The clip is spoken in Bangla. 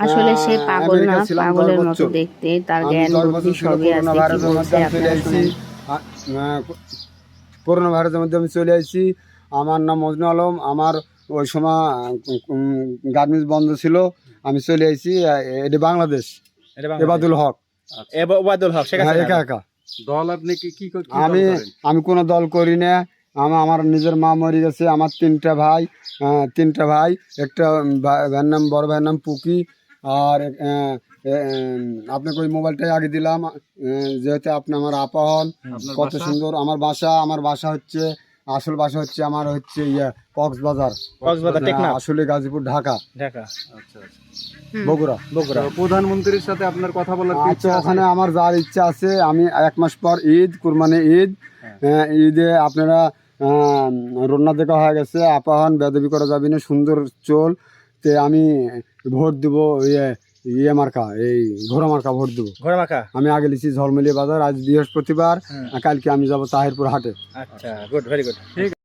আসলে সে পাগল না, আমেরিকা ছিলাম 10 পাগলের মতো বছর। দেখতে, তার আমি জ্ঞান 10 বুদ্ধি বছর ছিল সবই করোনা আছে। কি ভাইরাসের বলছে মধ্যে আমি চলে আপনারা আইছি। শুনেন। করোনা ভাইরাসের মধ্যে আমি চলে আইছি। আমার নাম মজনু আলম। আমার ওই সময় গার্মেন্টস বন্ধ ছিল, আমি চলে আইছি। এটা বাংলাদেশ। এটা বাংলাদেশ। এবাদুল হক। ওবায়দুল হক, শেখ হ্যাঁ, হাসিনা। একা একা। দল আপনি কি দল আমি করেন? আমি কোনো দল করি না। আমার নিজের মা মরে গেছে। আমার তিনটা ভাই, একটা ভাইয়ের নাম, বড় ভাইয়ের নাম পুকি। আর আপনাকে ওই মোবাইলটাই আগে দিলাম, যেহেতু আপনি আমার আপা হন। আপনার কত বাসা? সুন্দর আমার বাসা হচ্ছে, আসল বাসা হচ্ছে আমার হচ্ছে কক্সবাজার। কক্সবাজার, টেকনাফ, আসলে গাজীপুর, ঢাকা, ঢাকা, আচ্ছা আচ্ছা। বগুড়া। বগুড়া। তো প্রধানমন্ত্রীর সাথে আপনার কথা বলার কি আচ্ছা, ইচ্ছা আছে? ওখানে আমার যার ইচ্ছা আছে। আমি 1 মাস পর ঈদ, কুরবানি ঈদ। ঈদে আপনারা রোনা দেখা হয়ে গেছে, আপাহন বেদবি করা যাবে না, সুন্দর চোল। তে আমি ভোট দেব মার্কা, এই ঘোড়া মার্কা ভোট দেবো। ঘোড়া মাখা। আমি আগে লিখছি ঝলমলি বাজার, আজ বৃহস্পতিবার, কালকে আমি যাব তাহিরপুর হাটে। আচ্ছা, গুড, ভেরি গুড।